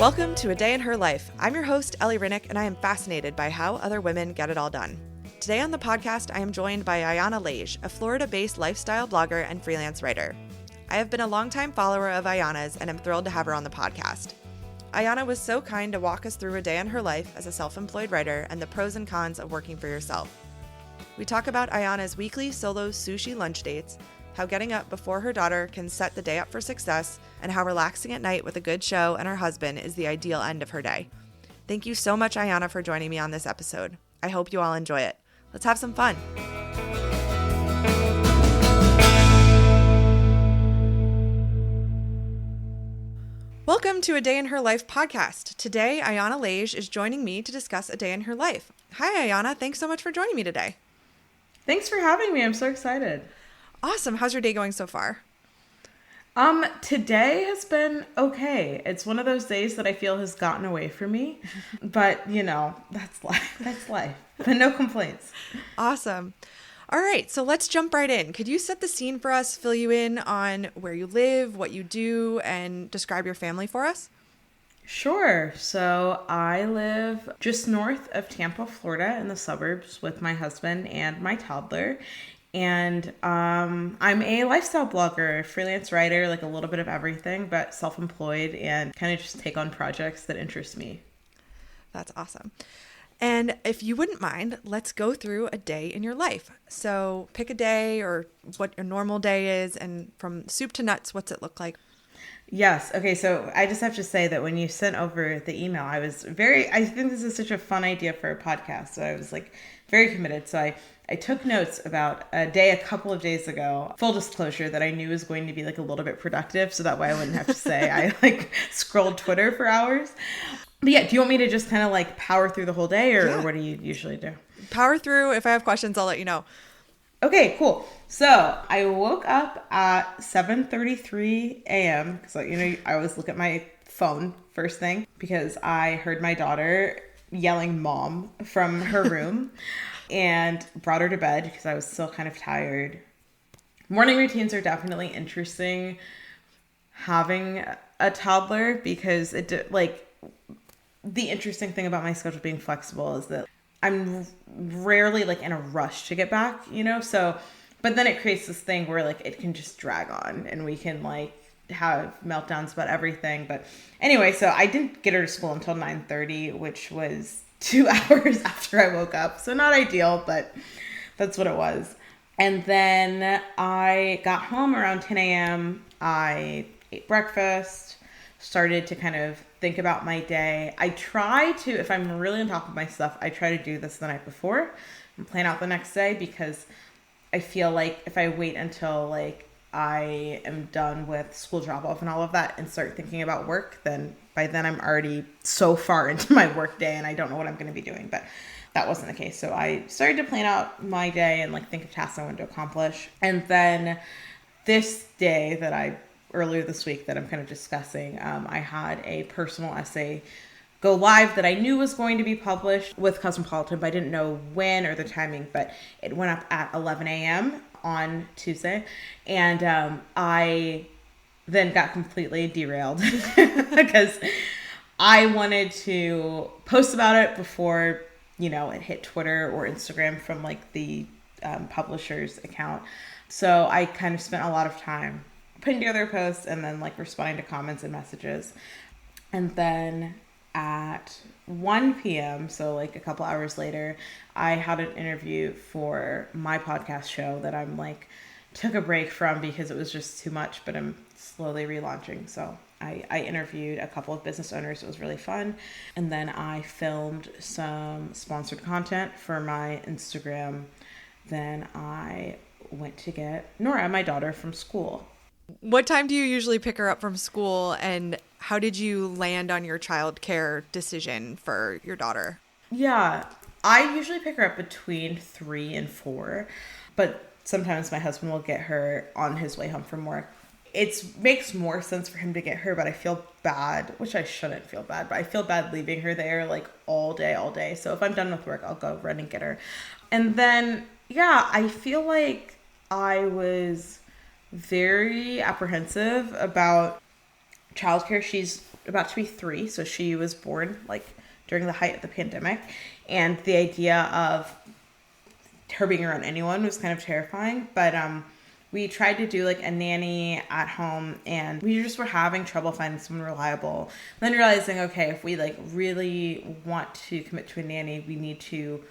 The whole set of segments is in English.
Welcome to A Day in Her Life. I'm your host, Ellie Rinnick, and I am fascinated by how other women get it all done. Today on the podcast, I am joined by Ayana Lage, a Florida-based lifestyle blogger and freelance writer. I have been a longtime follower of Ayana's and am thrilled to have her on the podcast. Ayana was so kind to walk us through a day in her life as a self-employed writer and the pros and cons of working for yourself. We talk about Ayana's weekly solo sushi lunch dates, how getting up before her daughter can set the day up for success, and how relaxing at night with a good show and her husband is the ideal end of her day. Thank you so much, Ayana, for joining me on this episode. I hope you all enjoy it. Let's have some fun. Welcome to A Day in Her Life podcast. Today, Ayana Lage is joining me to discuss a day in her life. Hi, Ayana. Thanks so much for joining me today. Thanks for having me. I'm so excited. Awesome. How's your day going so far? Today has been okay. It's one of those days that I feel has gotten away from me, but you know, that's life. That's life. But no complaints. Awesome. All right. So let's jump right in. Could you set the scene for us, fill you in on where you live, what you do, and describe your family for us? Sure. So I live just north of Tampa, Florida, in the suburbs with my husband and my toddler. And I'm a lifestyle blogger, freelance writer, like a little bit of everything, but self-employed and kind of just take on projects that interest me. That's awesome. And if you wouldn't mind, let's go through a day in your life. So pick a day or what your normal day is, and from soup to nuts, what's it look like? Yes. Okay. So I just have to say that when you sent over the email, I think this is such a fun idea for a podcast. So I was like very committed. So I took notes about a day a couple of days ago, full disclosure, that I knew was going to be like a little bit productive. So that way I wouldn't have to say I like scrolled Twitter for hours. But yeah, do you want me to just kind of like power through the whole day or what do you usually do? Power through. If I have questions, I'll let you know. Okay, cool. So I woke up at 7:33 a.m. because I always look at my phone first thing because I heard my daughter yelling "mom" from her room and brought her to bed because I was still kind of tired. Morning routines are definitely interesting having a toddler because the interesting thing about my schedule being flexible is that I'm rarely like in a rush to get back, so, but then it creates this thing where like it can just drag on and we can like have meltdowns about everything. But anyway, so I didn't get her to school until 9:30, which was 2 hours after I woke up. So not ideal, but that's what it was. And then I got home around 10 a.m. I ate breakfast, started to kind of think about my day. I try to, if I'm really on top of my stuff, I try to do this the night before and plan out the next day because I feel like if I wait until like I am done with school drop off and all of that and start thinking about work, then by then I'm already so far into my work day and I don't know what I'm going to be doing. But that wasn't the case. So I started to plan out my day and like think of tasks I wanted to accomplish. And then this day earlier this week that I'm kind of discussing, I had a personal essay go live that I knew was going to be published with Cosmopolitan, but I didn't know when or the timing, but it went up at 11 a.m. on Tuesday. And I then got completely derailed because I wanted to post about it before, it hit Twitter or Instagram from like the publisher's account. So I kind of spent a lot of time putting together posts and then like responding to comments and messages. And then at 1 p.m., so like a couple hours later, I had an interview for my podcast show that I'm like took a break from because it was just too much, but I'm slowly relaunching. So I interviewed a couple of business owners. It was really fun. And then I filmed some sponsored content for my Instagram. Then I went to get Nora, my daughter, from school. What time do you usually pick her up from school, and how did you land on your childcare decision for your daughter? Yeah, I usually pick her up between 3 and 4, but sometimes my husband will get her on his way home from work. It makes more sense for him to get her, but I feel bad, which I shouldn't feel bad, but I feel bad leaving her there like all day. So if I'm done with work, I'll go run and get her. And then, yeah, I feel like I was very apprehensive about childcare. She's about to be 3. So she was born like during the height of the pandemic. And the idea of her being around anyone was kind of terrifying. But we tried to do like a nanny at home, and we just were having trouble finding someone reliable. And then realizing, okay, if we like really want to commit to a nanny, we need to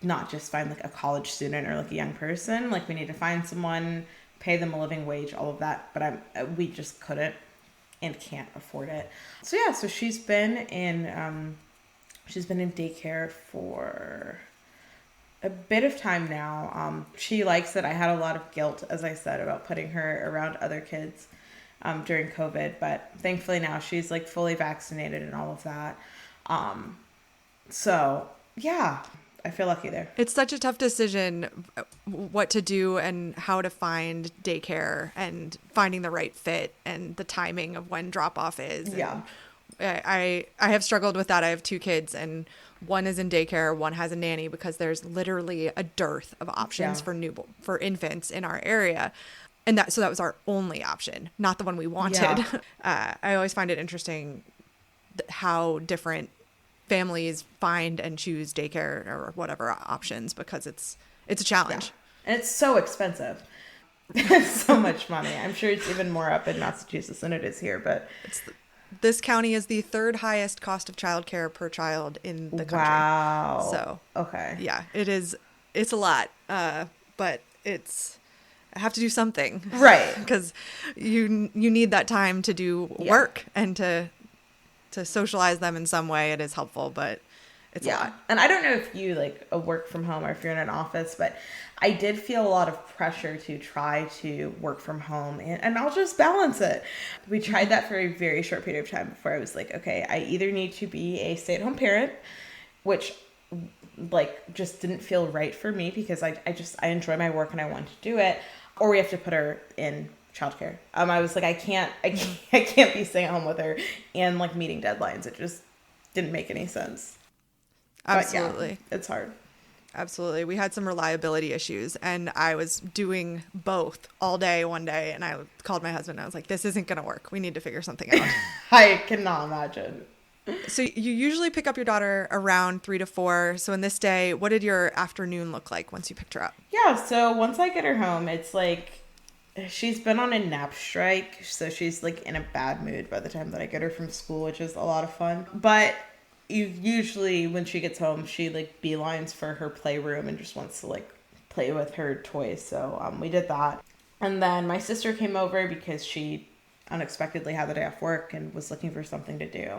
not just find like a college student or like a young person. Like we need to find someone, pay them a living wage, all of that. But we just couldn't and can't afford it. So yeah, so she's been in daycare for a bit of time now. She likes it. I had a lot of guilt, as I said, about putting her around other kids during COVID, but thankfully now she's like fully vaccinated and all of that. So yeah, I feel lucky there. It's such a tough decision what to do and how to find daycare and finding the right fit and the timing of when drop off is. Yeah. I have struggled with that. I have 2 kids, and one is in daycare, one has a nanny, because there's literally a dearth of options for infants in our area. And that was our only option, not the one we wanted. Yeah. I always find it interesting how different families find and choose daycare or whatever options, because it's a challenge. Yeah. And it's so expensive. It's so much money. I'm sure it's even more up in Massachusetts than it is here, but this county is the 3rd highest cost of childcare per child in the country. Wow. So, okay. Yeah, it is. It's a lot, but I have to do something. Right. Because you need that time to do work and to socialize them in some way. It is helpful, but it's a lot. And I don't know if you like a work from home or if you're in an office, but I did feel a lot of pressure to try to work from home, and I'll just balance it. We tried that for a very short period of time before I was like, okay, I either need to be a stay-at-home parent, which like just didn't feel right for me because I enjoy my work and I want to do it, or we have to put her in childcare. I was like, I can't be staying at home with her and like meeting deadlines. It just didn't make any sense. Absolutely. But yeah, it's hard. Absolutely. We had some reliability issues, and I was doing both all day one day, and I called my husband and I was like, this isn't going to work. We need to figure something out. I cannot imagine. So you usually pick up your daughter around 3 to 4. So in this day, what did your afternoon look like once you picked her up? Yeah. So once I get her home, it's like, she's been on a nap strike. So she's like in a bad mood by the time that I get her from school, which is a lot of fun. But usually when she gets home, she like beelines for her playroom and just wants to like play with her toys. So we did that. And then my sister came over because she unexpectedly had the day off work and was looking for something to do.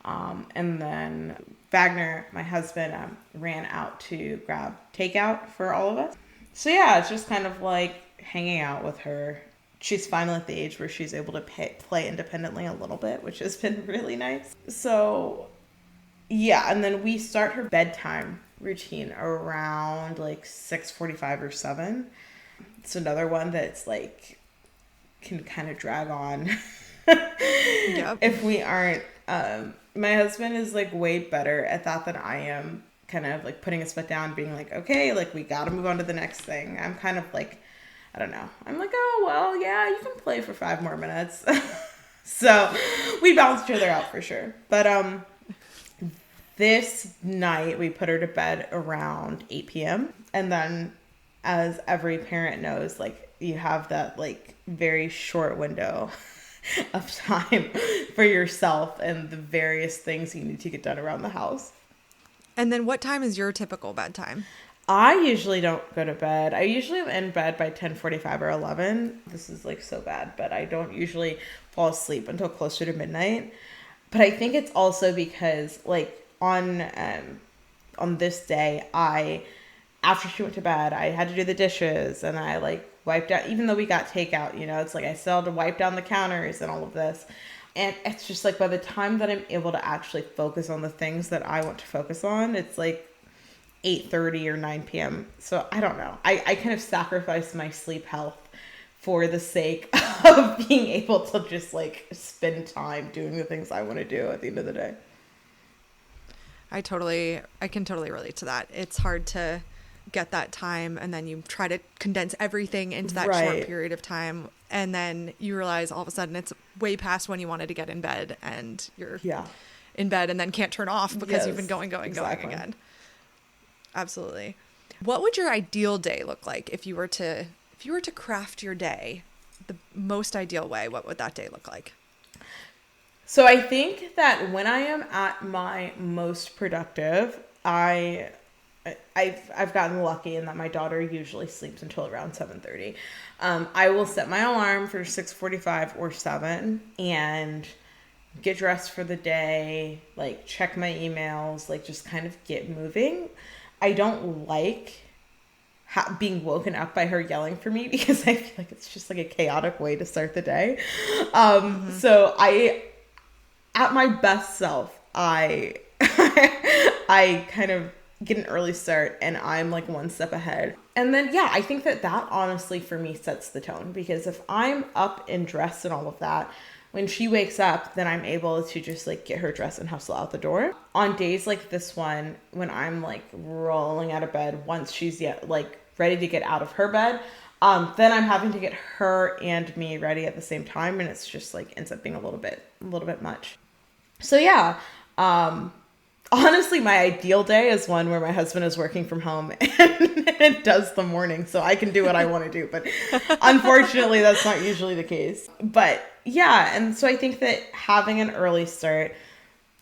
And then Wagner, my husband, ran out to grab takeout for all of us. So yeah, it's just kind of like hanging out with her. She's finally at the age where she's able to play independently a little bit, which has been really nice. So yeah, and then we start her bedtime routine around like 6:45 or 7. It's another one that's like can kind of drag on. Yep. If we aren't. My husband is like way better at that than I am, kind of like putting his foot down, being like, okay, like we got to move on to the next thing. I'm kind of like, I don't know. I'm like, oh, well, yeah, you can play for 5 more minutes. So we balance each other out for sure. But this night we put her to bed around 8 p.m. And then, as every parent knows, like you have that like very short window of time for yourself and the various things you need to get done around the house. And then what time is your typical bedtime? I usually don't go to bed. I usually am in bed by 10:45 or 11. This is like so bad, but I don't usually fall asleep until closer to midnight. But I think it's also because like on this day, after she went to bed, I had to do the dishes and I like wiped out, even though we got takeout, you know, it's like I still had to wipe down the counters and all of this. And it's just like by the time that I'm able to actually focus on the things that I want to focus on, it's like 8:30 or 9 p.m. So I don't know. I kind of sacrifice my sleep health for the sake of being able to just like spend time doing the things I want to do at the end of the day. I can totally relate to that. It's hard to get that time, and then you try to condense everything into that Right. short period of time, and then you realize all of a sudden it's way past when you wanted to get in bed, and you're Yeah. in bed and then can't turn off because you've been Yes, going exactly. again. Absolutely. What would your ideal day look like if you were to craft your day the most ideal way? What would that day look like? So I think that when I am at my most productive, I've gotten lucky in that my daughter usually sleeps until around 7:30. I will set my alarm for 6:45 or 7 and get dressed for the day, like check my emails, like just kind of get moving. I don't like being woken up by her yelling for me because I feel like it's just like a chaotic way to start the day. So at my best self, I I kind of get an early start and I'm like one step ahead. And then, yeah, I think that honestly for me sets the tone, because if I'm up and dressed and all of that, when she wakes up, then I'm able to just like get her dressed and hustle out the door. On days like this one, when I'm like rolling out of bed, once she's yet like ready to get out of her bed, then I'm having to get her and me ready at the same time. And it's just like ends up being a little bit much. So yeah, honestly, my ideal day is one where my husband is working from home and does the morning, so I can do what I want to do. But unfortunately, that's not usually the case. But yeah, and so I think that having an early start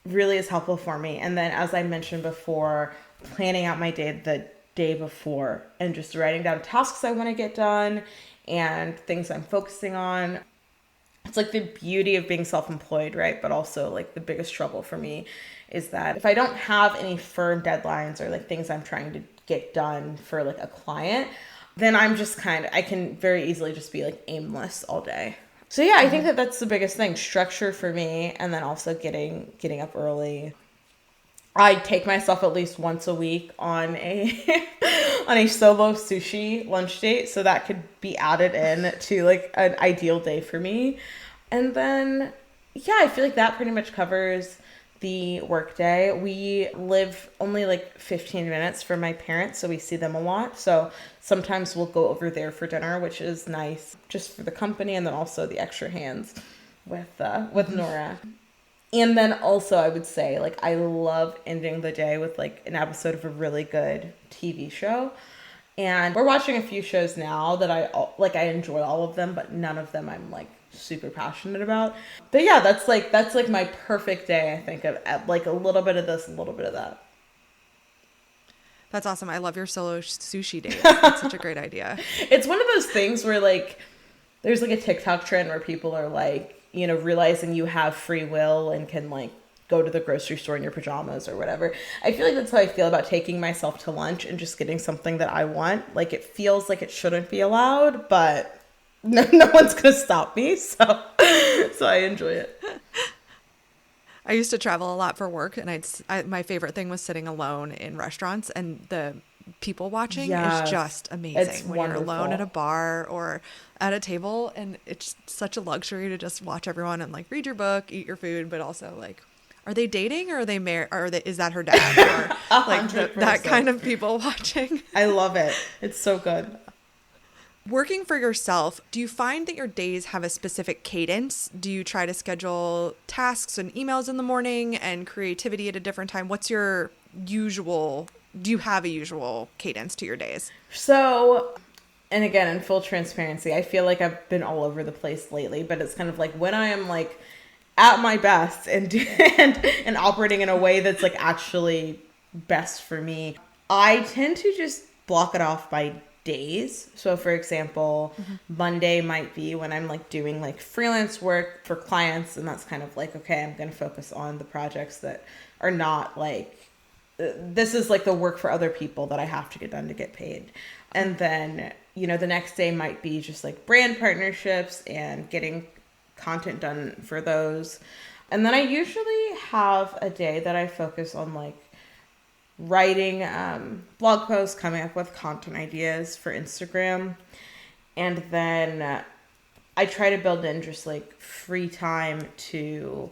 really is helpful for me. And then, as I mentioned before, planning out my day the day before and just writing down tasks I want to get done and things I'm focusing on. It's like the beauty of being self-employed, right? But also like the biggest trouble for me is that if I don't have any firm deadlines or like things I'm trying to get done for like a client, then I'm just I can very easily just be like aimless all day. So yeah, I think that that's the biggest thing, structure for me. And then also getting up early. I take myself at least once a week on a on a solo sushi lunch date, so that could be added in to like an ideal day for me. And then yeah, I feel like that pretty much covers the work day. We live only like 15 minutes from my parents, so we see them a lot. So sometimes we'll go over there for dinner, which is nice just for the company, and then also the extra hands with Nora. And then also I would say, like, I love ending the day with, like, an episode of a really good TV show. And we're watching a few shows now that I enjoy all of them, but none of them I'm, like, super passionate about. But yeah, that's my perfect day, I think, of like a little bit of this, a little bit of that. That's awesome. I love your solo sushi dates. That's such a great idea. It's one of those things where, like, there's, like, a TikTok trend where people are, like, you know, realizing you have free will and can like go to the grocery store in your pajamas or whatever. I feel like that's how I feel about taking myself to lunch and just getting something that I want. Like, it feels like it shouldn't be allowed, but no one's going to stop me. So I enjoy it. I used to travel a lot for work, and my favorite thing was sitting alone in restaurants, and the people watching is just amazing. It's when wonderful. You're alone at a bar or at a table, and it's such a luxury to just watch everyone and like read your book, eat your food, but also like, are they dating or are they married? Is that her dad? Or like that kind of people watching. I love it. It's so good. Working for yourself, do you find that your days have a specific cadence? Do you try to schedule tasks and emails in the morning and creativity at a different time? What's your usual? Do you have a usual cadence to your days? So, and again, in full transparency, I feel like I've been all over the place lately, but it's kind of like when I am like at my best and operating in a way that's like actually best for me, I tend to just block it off by days. So for example, Monday might be when I'm like doing like freelance work for clients, and that's kind of like, okay, I'm going to focus on the projects that are not like, this is like the work for other people that I have to get done to get paid. And then, you know, the next day might be just like brand partnerships and getting content done for those. And then I usually have a day that I focus on like writing blog posts, coming up with content ideas for Instagram. And then I try to build in just like free time to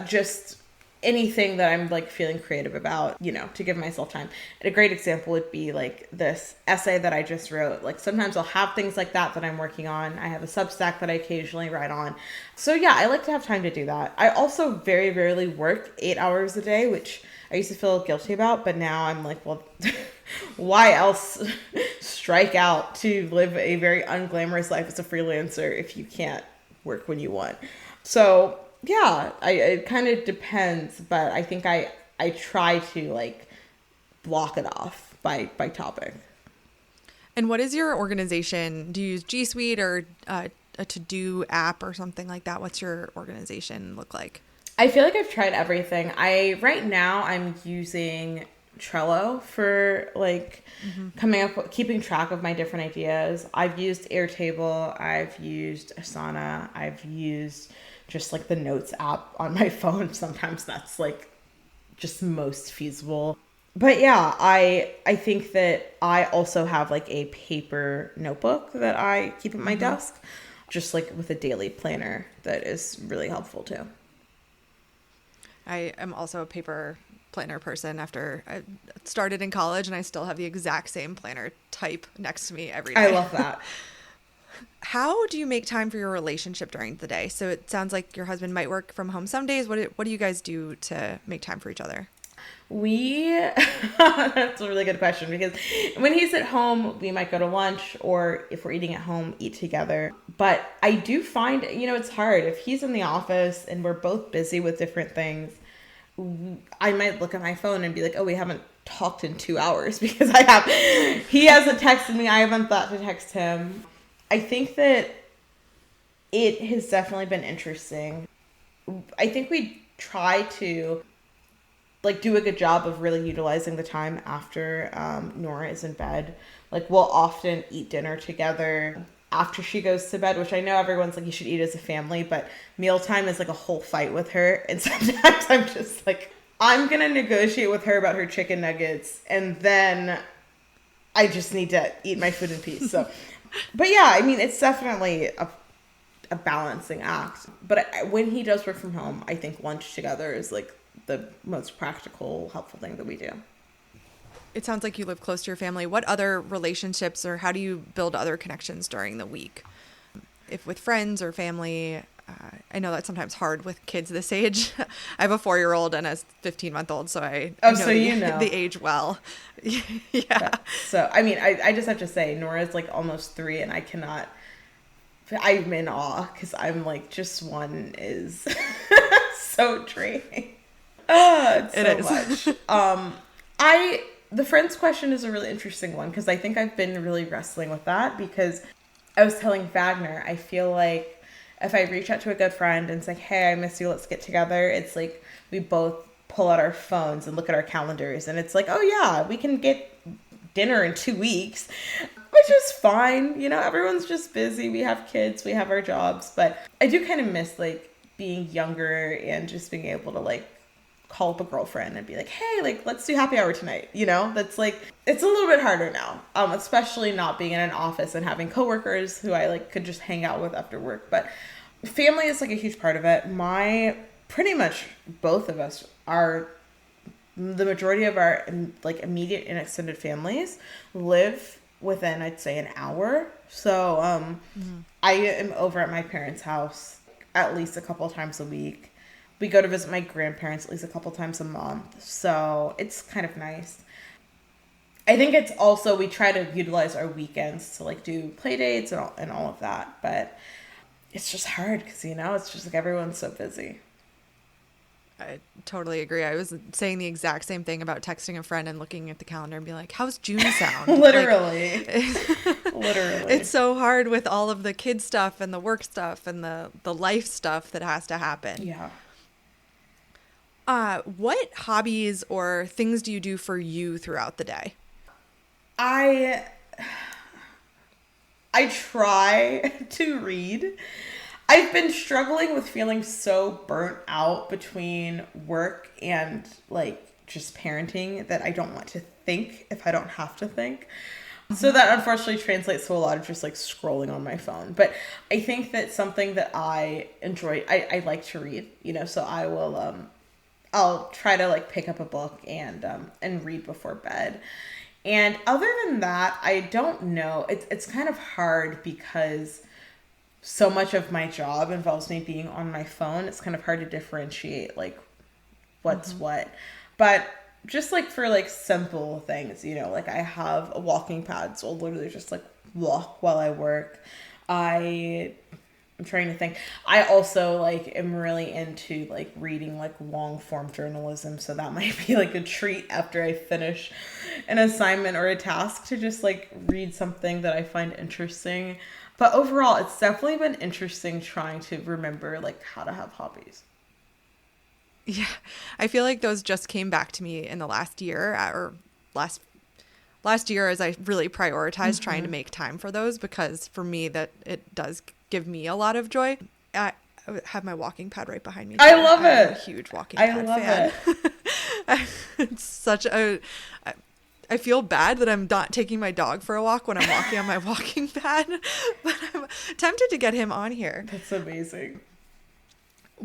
just anything that I'm like feeling creative about, to give myself time. And a great example would be like this essay that I just wrote. Like sometimes I'll have things like that I'm working on. I have a Substack that I occasionally write on. So yeah, I like to have time to do that. I also very rarely work 8 hours a day, which I used to feel guilty about, but now I'm like, well, why else strike out to live a very unglamorous life as a freelancer if you can't work when you want? So yeah, it kind of depends, but I think I try to like block it off by topic. And what is your organization? Do you use G Suite or a to-do app or something like that? What's your organization look like? I feel like I've tried everything. Right now I'm using Trello for like keeping track of my different ideas. I've used Airtable, I've used Asana, I've used just like the notes app on my phone. Sometimes that's like just most feasible. But yeah, I think that I also have like a paper notebook that I keep at my desk, just like with a daily planner that is really helpful too. I am also a paper planner person after I started in college, and I still have the exact same planner type next to me every day. I love that. How do you make time for your relationship during the day? So it sounds like your husband might work from home some days. What do you guys do to make time for each other? That's a really good question, because when he's at home, we might go to lunch, or if we're eating at home, eat together. But I do find, it's hard. If he's in the office and we're both busy with different things, I might look at my phone and be like, oh, we haven't talked in 2 hours because he hasn't texted me. I haven't thought to text him. I think that it has definitely been interesting. I think we try to like do a good job of really utilizing the time after Nora is in bed. Like we'll often eat dinner together after she goes to bed, which I know everyone's like, you should eat as a family, but mealtime is like a whole fight with her. And sometimes I'm just like, I'm going to negotiate with her about her chicken nuggets, and then I just need to eat my food in peace. So, but yeah, I mean, it's definitely a balancing act. But when he does work from home, I think lunch together is like the most practical, helpful thing that we do. It sounds like you live close to your family. What other relationships, or how do you build other connections during the week? If with friends or family, I know that's sometimes hard with kids this age. I have a 4-year-old and a 15-month-old, so I know the age well. Yeah. So, I mean, I just have to say, Nora's like almost 3, and I'm in awe, because I'm like, just one is so draining. It's so much. The friends question is a really interesting one, because I think I've been really wrestling with that, because I was telling Wagner, I feel like if I reach out to a good friend and say, hey, I miss you, let's get together, it's like we both pull out our phones and look at our calendars, and it's like, oh yeah, we can get dinner in 2 weeks, which is fine. Everyone's just busy. We have kids, we have our jobs, but I do kind of miss like being younger and just being able to like call up a girlfriend and be like, hey, like, let's do happy hour tonight. That's like, it's a little bit harder now, especially not being in an office and having coworkers who I like could just hang out with after work. But family is like a huge part of it. Pretty much both of us are, the majority of our like immediate and extended families live within, I'd say, an hour. So I am over at my parents' house at least a couple of times a week. We go to visit my grandparents at least a couple times a month. So it's kind of nice. I think it's also, we try to utilize our weekends to like do play dates and all of that. But it's just hard because, it's just like everyone's so busy. I totally agree. I was saying the exact same thing about texting a friend and looking at the calendar and being like, how's June sound? Literally. Literally. It's so hard with all of the kid stuff and the work stuff and the life stuff that has to happen. Yeah. What hobbies or things do you do for you throughout the day? I try to read. I've been struggling with feeling so burnt out between work and like just parenting that I don't want to think if I don't have to think. So that unfortunately translates to a lot of just like scrolling on my phone. But I think that something that I enjoy, I like to read, so I'll try to like pick up a book and read before bed. And other than that, I don't know. It's kind of hard because so much of my job involves me being on my phone. It's kind of hard to differentiate like what's what. But just like for like simple things, you know, like I have a walking pad, so I'll literally just like walk while I work. I'm trying to think. I also like am really into like reading like long form journalism, so that might be like a treat after I finish an assignment or a task to just like read something that I find interesting. But overall, it's definitely been interesting trying to remember like how to have hobbies. Yeah, I feel like those just came back to me in the last year or last year as I really prioritized trying to make time for those, because for me that it does give me a lot of joy. I have my walking pad right behind me. I love I'm it. a huge walking pad fan. It. It's such a... I feel bad that I'm not taking my dog for a walk when I'm walking on my walking pad, but I'm tempted to get him on here. That's amazing.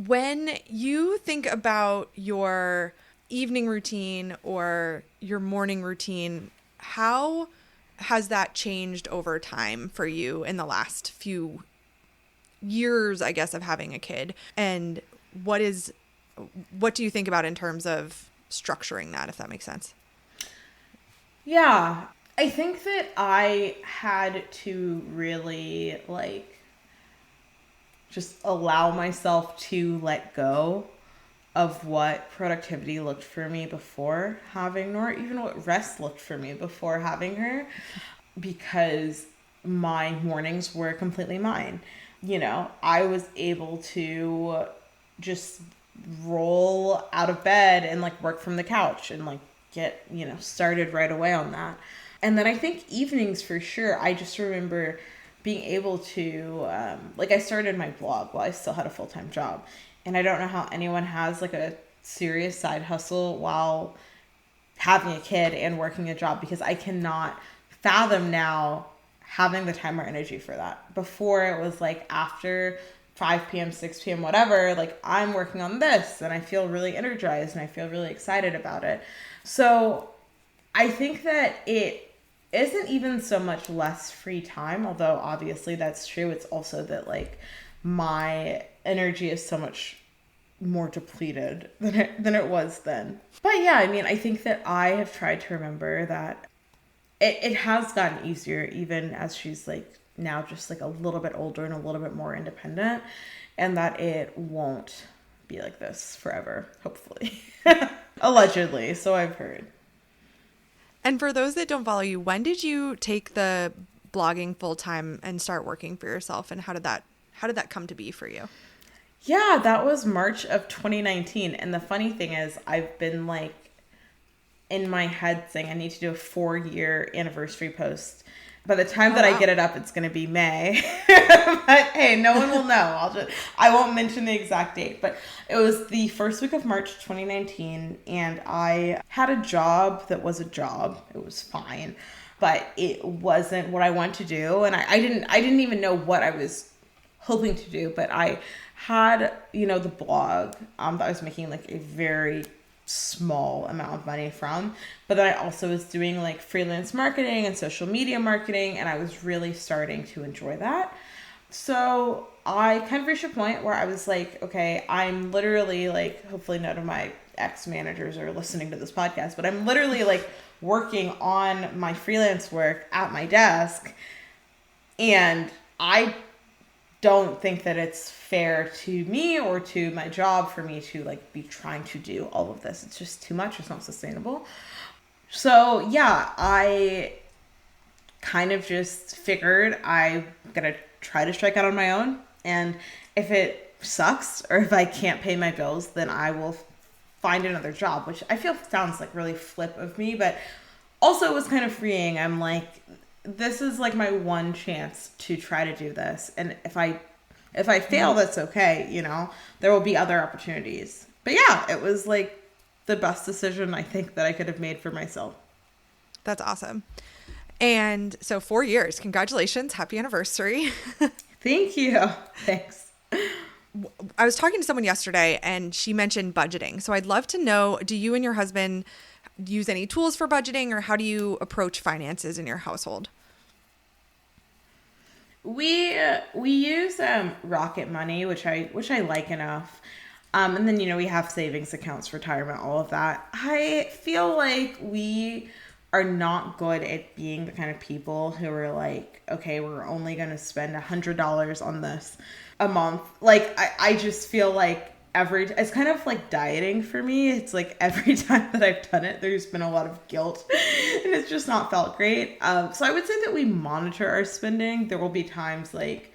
When you think about your evening routine or your morning routine, how has that changed over time for you in the last few years, I guess, of having a kid? And what do you think about in terms of structuring that, if that makes sense? Yeah, I think that I had to really like just allow myself to let go of what productivity looked for me before having Nora, even what rest looked for me before having her, because my mornings were completely mine. You know, I was able to just roll out of bed and like work from the couch and like get, you know, started right away on that. And then I think evenings for sure, I just remember being able to, like I started my blog while I still had a full-time job. And I don't know how anyone has like a serious side hustle while having a kid and working a job, because I cannot fathom now having the time or energy for that. Before it was like after 5 p.m., 6 p.m., whatever, like I'm working on this and I feel really energized and I feel really excited about it. So I think that it isn't even so much less free time, although obviously that's true. It's also that like my energy is so much more depleted than it was then. But yeah, I mean, I think that I have tried to remember that it has gotten easier even as she's like now just like a little bit older and a little bit more independent, and that it won't be like this forever, hopefully. Allegedly, so I've heard. And for those that don't follow you, when did you take the blogging full time and start working for yourself, and how did that come to be for you? Yeah, that was March of 2019. And the funny thing is, I've been like in my head saying I need to do a 4-year anniversary post. By the time that I get it up, it's going to be May. But hey, no one will know. I won't mention the exact date. But it was the first week of March 2019, and I had a job that was a job. It was fine, but it wasn't what I wanted to do, and I didn't even know what I was hoping to do. But I had, you know, the blog that I was making like a very small amount of money from, but then I also was doing like freelance marketing and social media marketing, and I was really starting to enjoy that. So I kind of reached a point where I was like, okay, I'm literally like, hopefully none of my ex-managers are listening to this podcast, but I'm literally like working on my freelance work at my desk, and I don't think that it's fair to me or to my job for me to like be trying to do all of this. It's just too much. It's not sustainable. So yeah, I kind of just figured I'm gonna try to strike out on my own, and if it sucks or if I can't pay my bills, then I will find another job, which I feel sounds like really flip of me, but also it was kind of freeing. I'm like, this is like my one chance to try to do this. And if I fail, that's okay. You know, there will be other opportunities. But yeah, it was like the best decision I think that I could have made for myself. That's awesome. And so 4 years, congratulations. Happy anniversary. Thank you. Thanks. I was talking to someone yesterday and she mentioned budgeting. So I'd love to know, do you and your husband use any tools for budgeting, or how do you approach finances in your household? We use Rocket Money, which I like enough. And then, we have savings accounts, retirement, all of that. I feel like we are not good at being the kind of people who are like, okay, we're only going to spend $100 on this a month. Like, I just feel like it's kind of like dieting for me. It's like every time that I've done it, there's been a lot of guilt and it's just not felt great. So I would say that we monitor our spending. There will be times like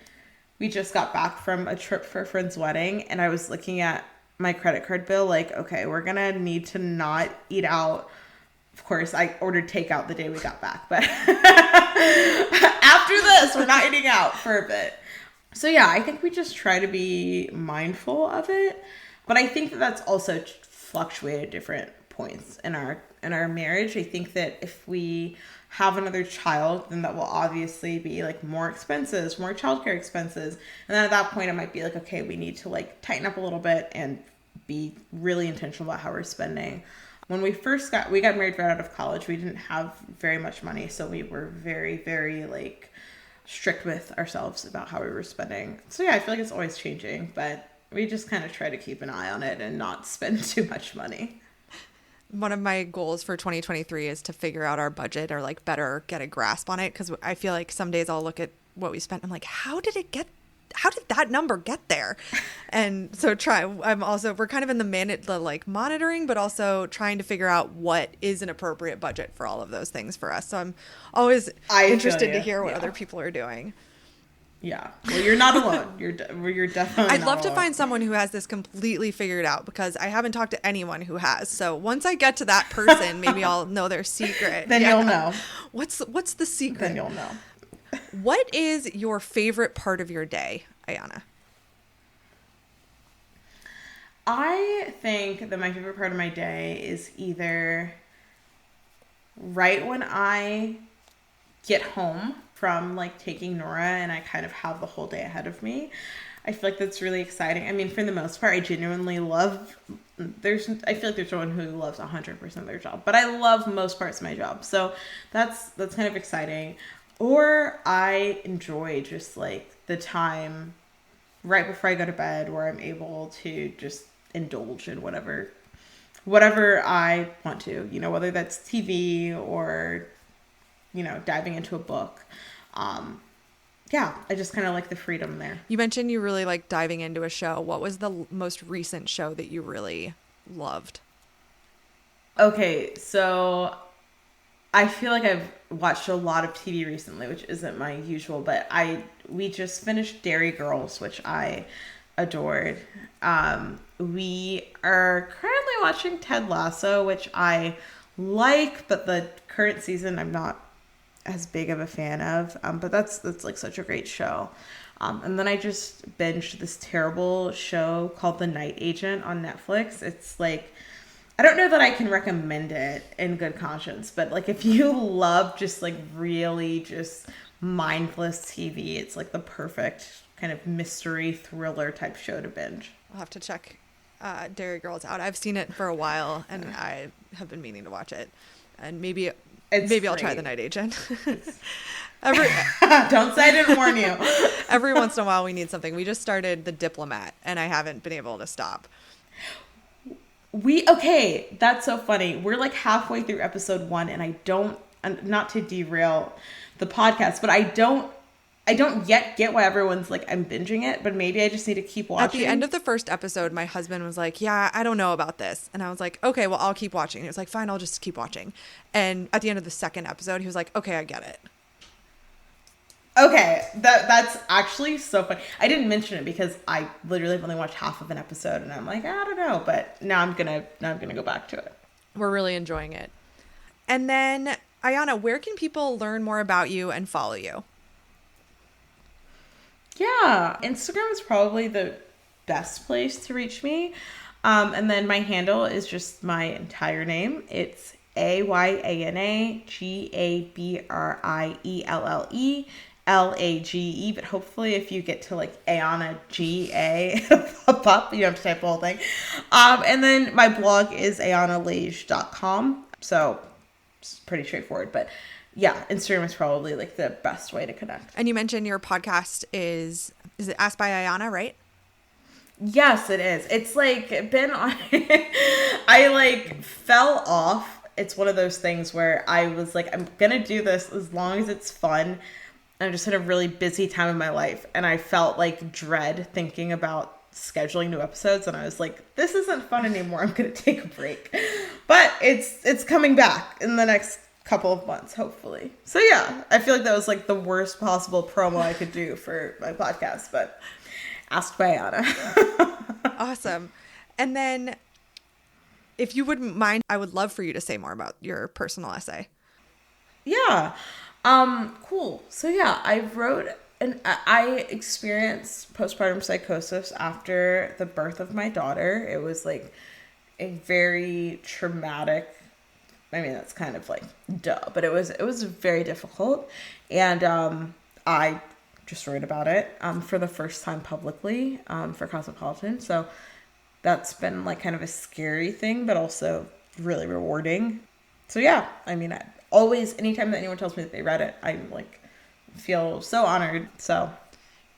we just got back from a trip for a friend's wedding and I was looking at my credit card bill like, okay, we're going to need to not eat out. Of course, I ordered takeout the day we got back, but after this, we're not eating out for a bit. So yeah, I think we just try to be mindful of it, but I think that that's also fluctuated at different points in our marriage. I think that if we have another child, then that will obviously be like more expenses, more childcare expenses, and then at that point, it might be like, okay, we need to like tighten up a little bit and be really intentional about how we're spending. When we got married right out of college, we didn't have very much money, so we were very, very like strict with ourselves about how we were spending. So yeah, I feel like it's always changing, but we just kind of try to keep an eye on it and not spend too much money. One of my goals for 2023 is to figure out our budget, or like better get a grasp on it, because I feel like some days I'll look at what we spent and I'm like, how did that number get there? And so we're kind of in the like monitoring, but also trying to figure out what is an appropriate budget for all of those things for us. So I'm always interested to hear what other people are doing. Yeah. Well, you're not alone. You're definitely I'd love to find someone who has this completely figured out, because I haven't talked to anyone who has. So once I get to that person, maybe I'll know their secret. Then you'll know. What's the secret? Then you'll know. What is your favorite part of your day, Ayana? I think that my favorite part of my day is either right when I get home from like taking Nora and I kind of have the whole day ahead of me. I feel like that's really exciting. I mean, for the most part, I genuinely love, I feel like there's someone who loves 100% of their job, but I love most parts of my job. So that's kind of exciting. Or I enjoy just like the time right before I go to bed where I'm able to just indulge in whatever I want to, whether that's TV or, diving into a book. Yeah, I just kind of like the freedom there. You mentioned you really like diving into a show. What was the most recent show that you really loved? Okay, so I feel like I've watched a lot of TV recently, which isn't my usual, but we just finished Dairy Girls, which I adored. We are currently watching Ted Lasso, which I like, but the current season I'm not as big of a fan of. But that's like such a great show. And then I just binged this terrible show called The Night Agent on Netflix. It's like, I don't know that I can recommend it in good conscience, but like if you love just like really just mindless TV, it's like the perfect kind of mystery thriller type show to binge. I'll have to check Dairy Girls out. I've seen it for a while and I have been meaning to watch it. And maybe I'll try The Night Agent. Don't say I didn't warn you. Every once in a while we need something. We just started The Diplomat and I haven't been able to stop. Okay, that's so funny. We're like halfway through episode 1 and not to derail the podcast, but I don't yet get why everyone's like, I'm binging it, but maybe I just need to keep watching. At the end of the first episode, my husband was like, yeah, I don't know about this. And I was like, okay, well, I'll keep watching. He was like, fine, I'll just keep watching. And at the end of the second episode, he was like, okay, I get it. Okay, that's actually so funny. I didn't mention it because I literally have only watched half of an episode and I'm like, I don't know, but now I'm gonna go back to it. We're really enjoying it. And then, Ayana, where can people learn more about you and follow you? Yeah, Instagram is probably the best place to reach me. And then my handle is just my entire name. It's Ayanagabrilelle. Lage, but hopefully if you get to like Ayana Ga, it'll pop up. You don't have to type the whole thing. And then my blog is ayanalage.com. So it's pretty straightforward, but yeah, Instagram is probably like the best way to connect. And you mentioned your podcast is it Asked by Ayana, right? Yes, it is. It's like been on, I like fell off. It's one of those things where I was like, I'm going to do this as long as it's fun. I just had a really busy time in my life, and I felt like dread thinking about scheduling new episodes, and I was like, this isn't fun anymore. I'm going to take a break. But it's coming back in the next couple of months, hopefully. So yeah, I feel like that was like the worst possible promo I could do for my podcast, but Asked by Ayana. Awesome. And then if you wouldn't mind, I would love for you to say more about your personal essay. Yeah. Cool. So yeah, I experienced postpartum psychosis after the birth of my daughter. It was like a very traumatic, I mean, that's kind of like duh, but it was very difficult. And, I just wrote about it, for the first time publicly, for Cosmopolitan. So that's been like kind of a scary thing, but also really rewarding. So yeah, I mean, always, anytime that anyone tells me that they read it, I like feel so honored. So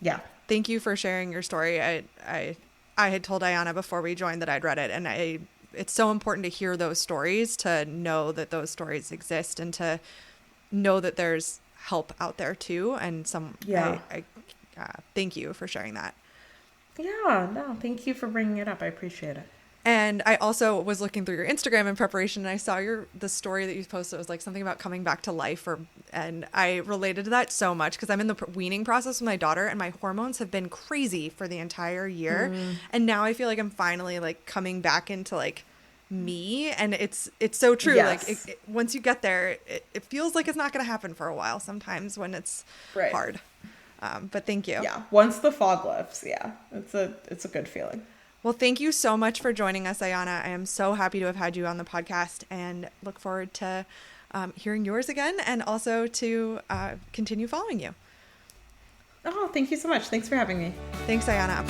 yeah. Thank you for sharing your story. I had told Ayana before we joined that I'd read it, and it's so important to hear those stories, to know that those stories exist, and to know that there's help out there too. And I thank you for sharing that. Yeah, no, thank you for bringing it up. I appreciate it. And I also was looking through your Instagram in preparation, and I saw the story that you posted. It was like something about coming back to life, and I related to that so much because I'm in the weaning process with my daughter, and my hormones have been crazy for the entire year. And now I feel like I'm finally like coming back into like me, and it's so true. Yes. Like once you get there, it feels like it's not going to happen for a while sometimes when it's hard. But thank you. Yeah. Once the fog lifts, yeah, it's a good feeling. Well, thank you so much for joining us, Ayana. I am so happy to have had you on the podcast, and look forward to hearing yours again, and also to continue following you. Oh, thank you so much. Thanks for having me. Thanks, Ayana.